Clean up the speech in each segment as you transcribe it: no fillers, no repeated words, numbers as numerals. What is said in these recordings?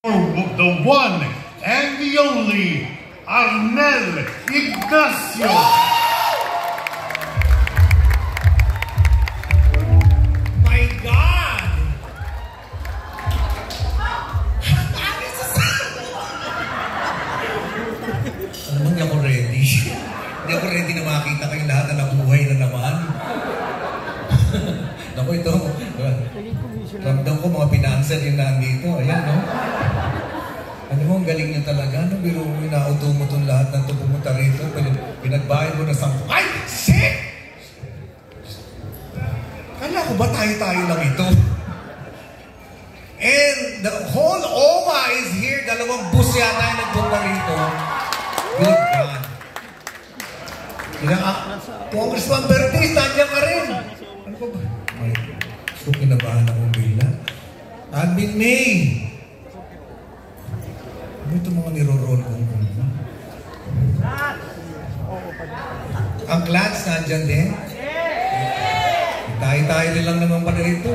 The one and the only Arnel Ignacio. My God! Alam mo, hindi ako ready. Hindi ako ready na makita kayong lahat na nabuhay na naman. Naku, ito. Ramdam ko mga pinanser yung nandito. Ayan, no? Ano mo, ang galing niya talaga. No? Biro mo, inauto mo itong lahat ng pumunta rito. Pinagbayad mo na 10. Ay! Shit! Kala ko ba tayo-tayo lang ito? And the whole OMA is here. 2 bus yata yung nagpunta rito. Good God. Congressman Bertis, nandiyan ka rin. Ano ba ba? Ay, so kinabahan akong bila. Admin May! Ano ito mga niro-roll kong kong? Ang clans nandiyan din? Tayo-tayo din lang naman pala ito.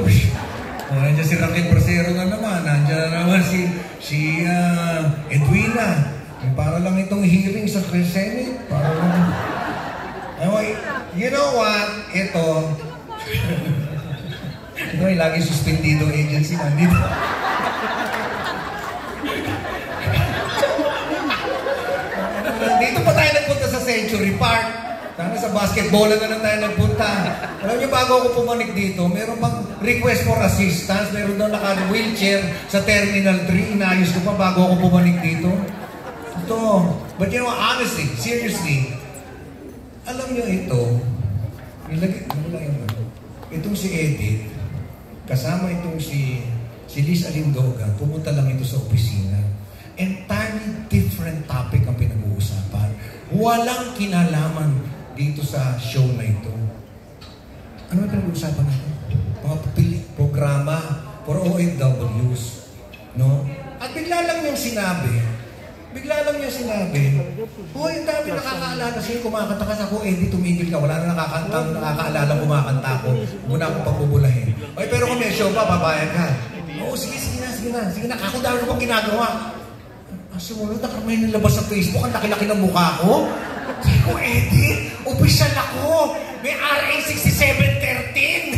Nandiyan si Raquel Bracero na naman. Nandiyan na naman si Edwina. Para lang itong hearing sa Senate. Para lang. Anyway, you know what? Ito. Ito ay lagi suspendido agency nandito. Dito pa tayo nagpunta sa Century Park. Sana sa basketball na tayo nagpunta. Alam niyo, bago ako pumanik dito, meron bang request for assistance? Meron daw naka-wheelchair sa Terminal 3. Inayos ko pa bago ako pumanik dito. Ito. But you know, honestly, seriously, alam niyo ito, itong si Edith, kasama itong si Liz Alindoga, pumunta lang ito sa opisina. Entirely different topic ang pinag-uusapan. Walang kinalaman dito sa show na ito. Ano ang pinag-uusapan natin? Mga programa for OFWs. No? At bigla lang niyang sinabi, hoy, ang dami nakakaalala sa'yo, kumakanta ka sa ako, tumigil ka, wala na nakakaalala kumakanta ko, muna akong pagbubulahin. Oy, pero kung may show pa, babayad ka. Oo, sige na, ako dami ko pang ginagawa. Sumunod na may nilabas sa Facebook, ang laki-laki ng mukha ko. Sabi ko, Eddie, official ako. May RA 6713.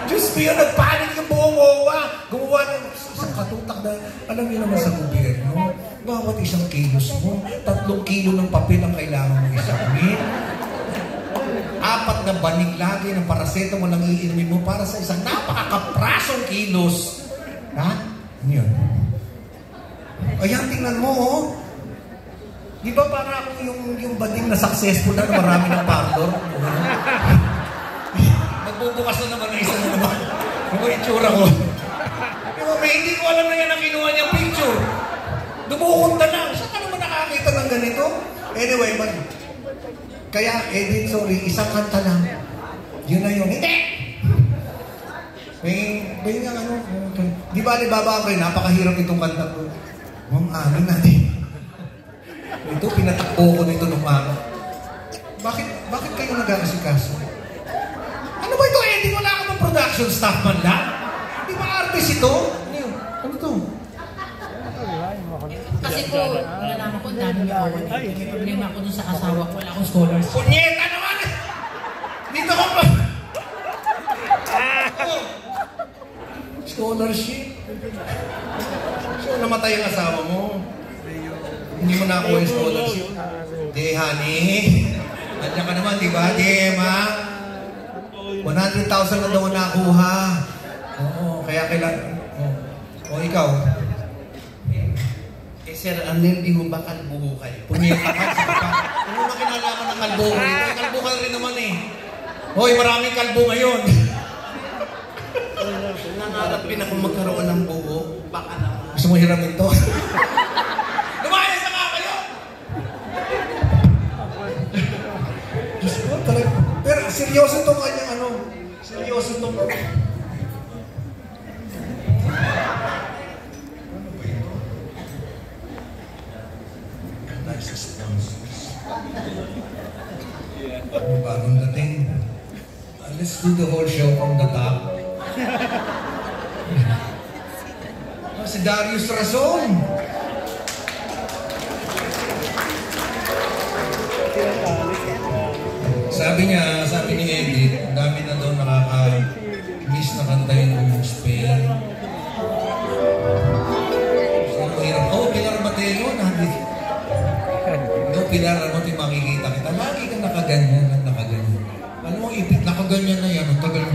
Diyos ko yun, nagpanik yung buong OWA. Gumawa ng isang katutak na, alam niyo naman sa gobyerno, bawat isang kilos mo, 3 kilo ng papel ang kailangan mo isakmin. 4 na banig lagi ng paracetamol ang iinumin mo para sa isang napakakaprasong kilos. Ha? Ano yun? Ayan, tingnan mo, oh. Di ba para akong yung bading na successful na marami ng pardon? Magbubukas na naman na isa na naman. Ano ba itsura ko? Pero may hindi ko alam na yan ang kinuha niyang picture. Dumukunta lang. Saan ka naman nakakita ng ganito? Anyway, kaya, Edith, sorry, isang kanta lang. Yun na yun. Hindi! May nga ano, di ba alibaba ako napakahirap itong kanta ko. Ma'am, amin natin. Ito, pinatakbo ko nito nung araw. Bakit kayo nag-aasikaso? Ano ba ito, Eddie? Wala ka ng production staff man lang? Di ba artist ito? Ano to? Kasi po, nalaman ko dami niya ako. May problema ako dun sa asawa ko. Wala akong scholarship. Punyeta naman! Dito ko pa! Scholarship? So, namatay ang asawa mo. Hindi mo nakuha yung scholarship. Di, honey. Nandiyan ka naman, di ba? Di, ma? 100,000 na daw nakuha. Oo, kaya kailangan. O, ikaw? Sir Arnel, di mo ba kalbuho kayo? Punyeta ka, saka. Ano na kinalaman ng kalbo rito? Kalbo ka rin naman eh. Hoy, maraming kalbo ngayon. Nangarap din ako magkaroon ng buho. Baka naman. Gusto mo hiramin to? Lumayas na nga kayo! Diyos ko, talaga. Pero seryoso itong kanyang ano. Seryoso itong... Nice sponsors. Bagong dating. Let's do the whole show from the top. si Darius Rason. Sabi ni Edith, ang dami na daw nakaka-miss na kanta yung Spain. Sino hirap? Oh, Pilar Mateo, nandito. No, Pilar, ano ito makikita kita? Lagi kang nakaganyan. Alam mo, ipit, nakaganyan na yan. Ang tagal.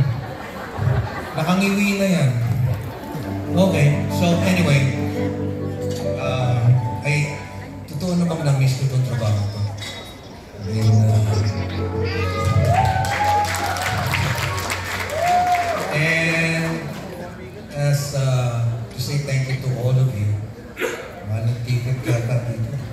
Nakangiwi na yan. Okay, so anyway. Totoo namang na-miss ko itong trabaho ko. And as to say thank you to all of you. Manang ticket ka dito.